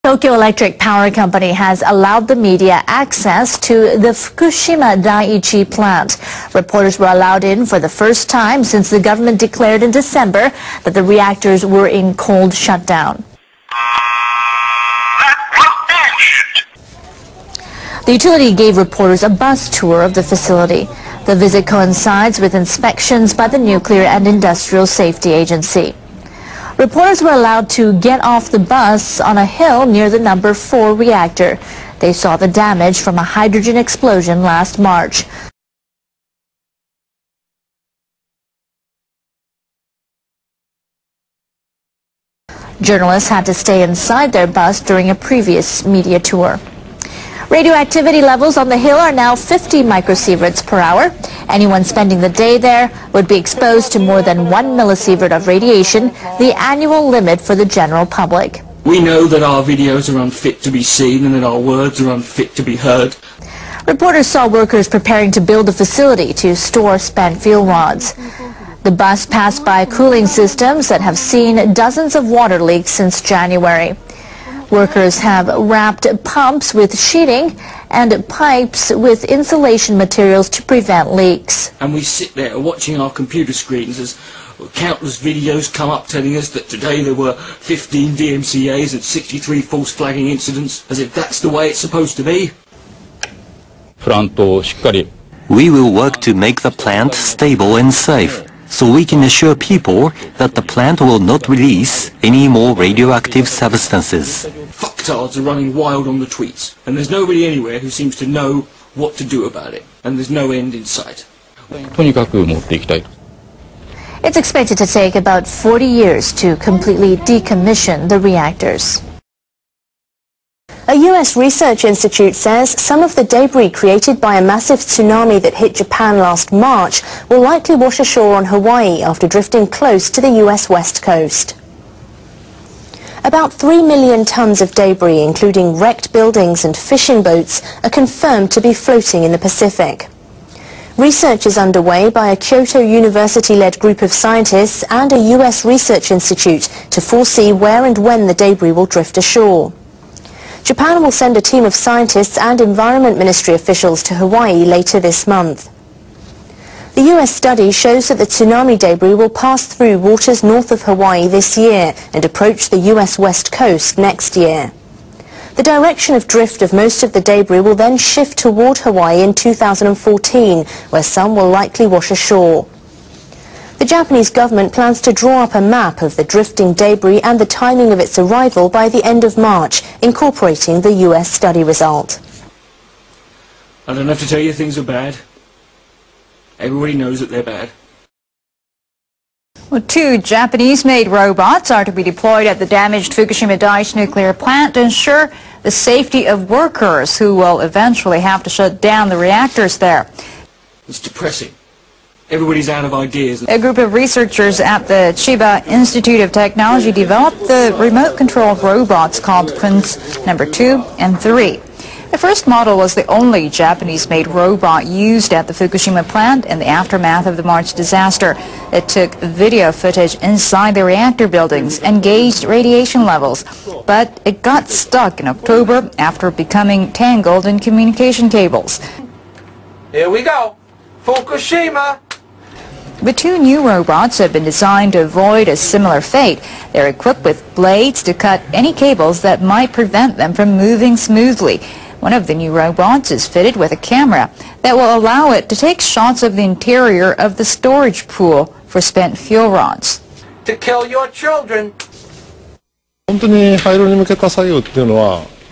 Tokyo Electric Power Company has allowed the media access to the Fukushima Daiichi plant. Reporters were allowed in for the first time since the government declared in December that the reactors were in cold shutdown. The utility gave reporters a bus tour of the facility. The visit coincides with inspections by the Nuclear and Industrial Safety Agency. Reporters were allowed to get off the bus on a hill near the number 4 reactor. They saw the damage from a hydrogen explosion last March. Journalists had to stay inside their bus during a previous media tour. Radioactivity levels on the hill are now 50 microsieverts per hour. Anyone spending the day there would be exposed to more than 1 millisievert of radiation, the annual limit for the general public. We know that our videos are unfit to be seen and that our words are unfit to be heard. Reporters saw workers preparing to build a facility to store spent fuel rods. The bus passed by cooling systems that have seen dozens of water leaks since January. Workers have wrapped pumps with sheeting and pipes with insulation materials to prevent leaks. And we sit there watching our computer screens as countless videos come up telling us that today there were 15 DMCAs and 63 false flagging incidents, as if that's the way it's supposed to be. We will work to make the plant stable and safe, so we can assure people that the plant will not release any more radioactive substances. Fucktards are running wild on the tweets, and there's nobody anywhere who seems to know what to do about it, and there's no end in sight. It's expected to take about 40 years to completely decommission the reactors. A U.S. research institute says some of the debris created by a massive tsunami that hit Japan last March will likely wash ashore on Hawaii after drifting close to the U.S. west coast. About 3 million tons of debris, including wrecked buildings and fishing boats, are confirmed to be floating in the Pacific. Research is underway by a Kyoto University-led group of scientists and a U.S. research institute to foresee where and when the debris will drift ashore. Japan will send a team of scientists and Environment Ministry officials to Hawaii later this month. The U.S. study shows that the tsunami debris will pass through waters north of Hawaii this year and approach the U.S. west coast next year. The direction of drift of most of the debris will then shift toward Hawaii in 2014, where some will likely wash ashore. The Japanese government plans to draw up a map of the drifting debris and the timing of its arrival by the end of March, incorporating the U.S. study result. I don't have to tell you things are bad. Everybody knows that they're bad. Well, 2 Japanese-made robots are to be deployed at the damaged Fukushima Daiichi nuclear plant to ensure the safety of workers who will eventually have to shut down the reactors there. It's depressing. Everybody's out of ideas. A group of researchers at the Chiba Institute of Technology developed the remote-controlled robots called Prince No. 2 and 3. The first model was the only Japanese-made robot used at the Fukushima plant in the aftermath of the March disaster. It took video footage inside the reactor buildings and gauged radiation levels, but it got stuck in October after becoming tangled in communication cables. Here we go, Fukushima! The 2 new robots have been designed to avoid a similar fate. They're equipped with blades to cut any cables that might prevent them from moving smoothly. One of the new robots is fitted with a camera that will allow it to take shots of the interior of the storage pool for spent fuel rods. To kill your children!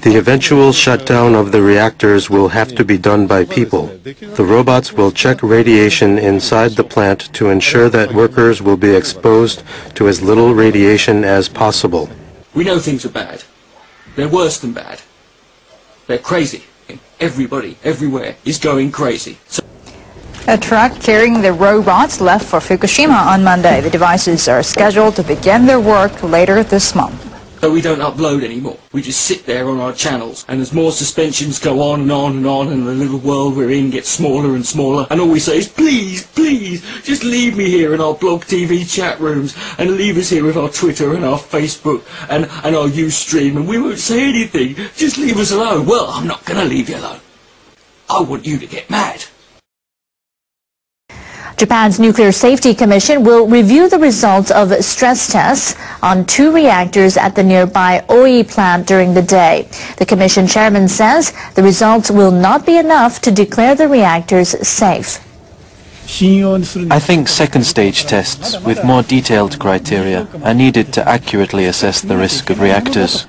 The eventual shutdown of the reactors will have to be done by people. The robots will check radiation inside the plant to ensure that workers will be exposed to as little radiation as possible. We know things are bad. They're worse than bad. They're crazy. Everybody, everywhere, is going crazy. A truck carrying the robots left for Fukushima on Monday. The devices are scheduled to begin their work later this month. So we don't upload anymore. We just sit there on our channels, and as more suspensions go on and on and on, and the little world we're in gets smaller and smaller, and all we say is, please, please, just leave me here in our blog TV chat rooms, and leave us here with our Twitter and our Facebook and our Ustream, and we won't say anything. Just leave us alone. Well, I'm not going to leave you alone. I want you to get mad. Japan's Nuclear Safety Commission will review the results of stress tests on 2 reactors at the nearby OE plant during the day. The commission chairman says the results will not be enough to declare the reactors safe. I think second stage tests with more detailed criteria are needed to accurately assess the risk of reactors.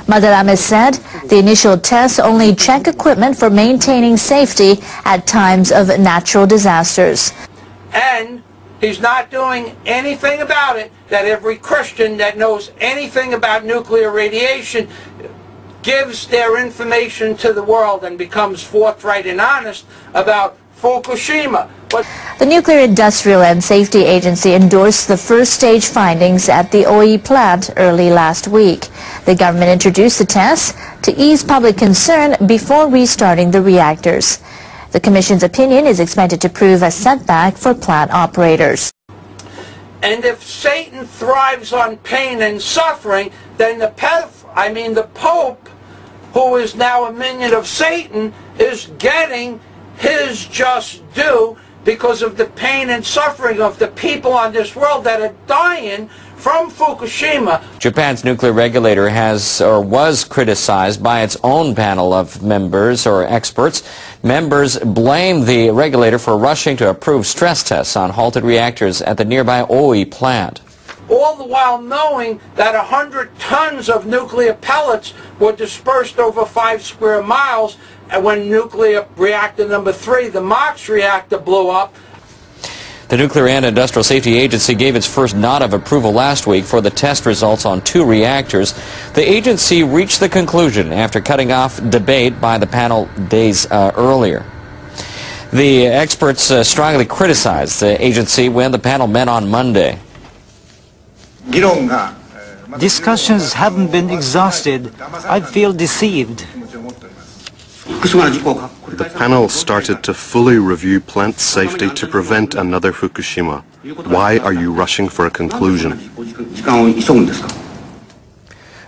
Madarame said the initial tests only check equipment for maintaining safety at times of natural disasters. And he's not doing anything about it that every Christian that knows anything about nuclear radiation gives their information to the world and becomes forthright and honest about Fukushima. The Nuclear Industrial and Safety Agency endorsed the first stage findings at the OE plant early last week. The government introduced the tests to ease public concern before restarting the reactors. The Commission's opinion is expected to prove a setback for plant operators. And if Satan thrives on pain and suffering, then the Pope, who is now a minion of Satan, is getting his just due because of the pain and suffering of the people on this world that are dying from Fukushima. Japan's nuclear regulator was criticized by its own panel of members or experts. Members blame the regulator for rushing to approve stress tests on halted reactors at the nearby OE plant. All the while knowing that 100 tons of nuclear pellets were dispersed over 5 square miles, and when nuclear reactor number 3, the MOX reactor, blew up. The Nuclear and Industrial Safety Agency gave its first nod of approval last week for the test results on 2 reactors. The agency reached the conclusion after cutting off debate by the panel days earlier. The experts strongly criticized the agency when the panel met on Monday. Discussions haven't been exhausted. I feel deceived. The panel started to fully review plant safety to prevent another Fukushima. Why are you rushing for a conclusion?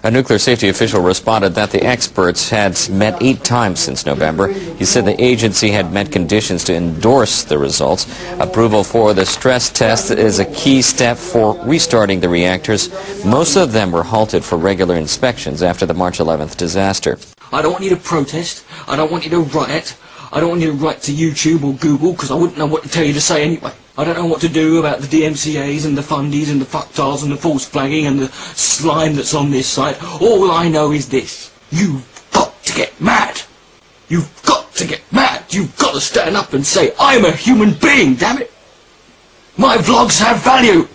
A nuclear safety official responded that the experts had met 8 times since November. He said the agency had met conditions to endorse the results. Approval for the stress test is a key step for restarting the reactors. Most of them were halted for regular inspections after the March 11th disaster. I don't want you to protest. I don't want you to riot. I don't want you to write to YouTube or Google because I wouldn't know what to tell you to say anyway. I don't know what to do about the DMCAs and the fundies and the fucktiles and the false flagging and the slime that's on this site. All I know is this. You've got to get mad. You've got to get mad. You've got to stand up and say, I'm a human being, damn it. My vlogs have value.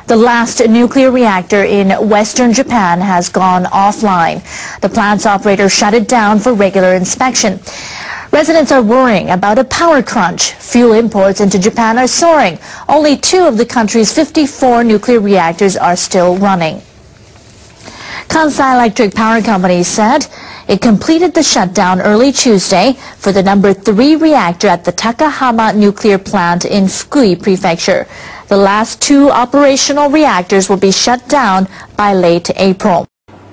The last nuclear reactor in western Japan has gone offline. The plant's operator shut it down for regular inspection. Residents are worrying about a power crunch. Fuel imports into Japan are soaring. Only 2 of the country's 54 nuclear reactors are still running. Kansai Electric Power Company said it completed the shutdown early Tuesday for the number 3 reactor at the Takahama nuclear plant in Fukui Prefecture. The last 2 operational reactors will be shut down by late April.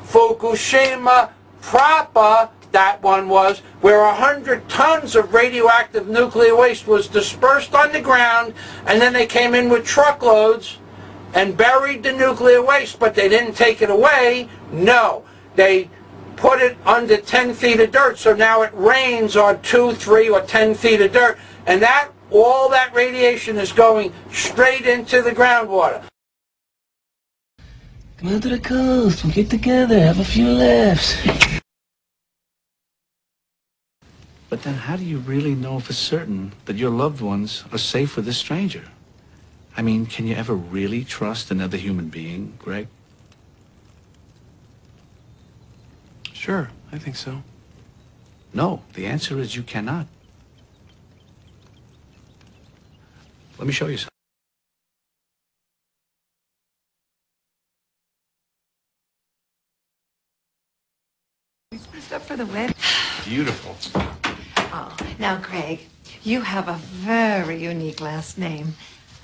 Fukushima proper, that one was, where 100 tons of radioactive nuclear waste was dispersed on the ground, and then they came in with truckloads and buried the nuclear waste, but they didn't take it away. No, they put it under 10 feet of dirt, so now it rains on 2, 3, or 10 feet of dirt, and all that radiation is going straight into the groundwater. Come out to the coast, we'll get together, have a few laughs. But then how do you really know for certain that your loved ones are safe with a stranger? I mean, can you ever really trust another human being, Greg? Sure, I think so. No, the answer is you cannot. Let me show you something. up for the wedding? Beautiful. Oh, now, Craig, you have a very unique last name.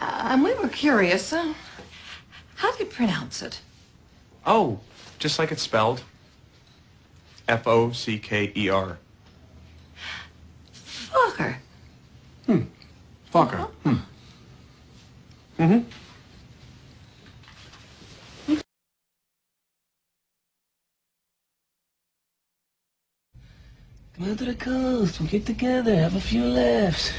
And we were curious, how do you pronounce it? Oh, just like it's spelled. F-O-C-K-E-R. Fokker. Fokker. Mm-hmm. Come out to the coast, we'll get together, have a few laughs.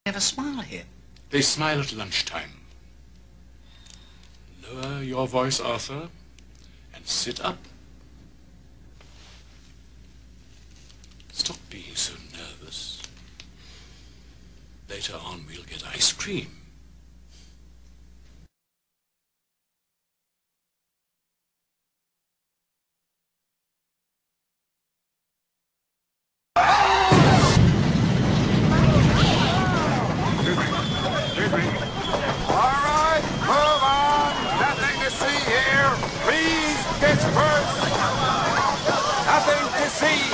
Never smile here. They smile at lunchtime. Lower your voice, Arthur, and sit up. Stop being so nervous. Later on, we'll get ice cream. See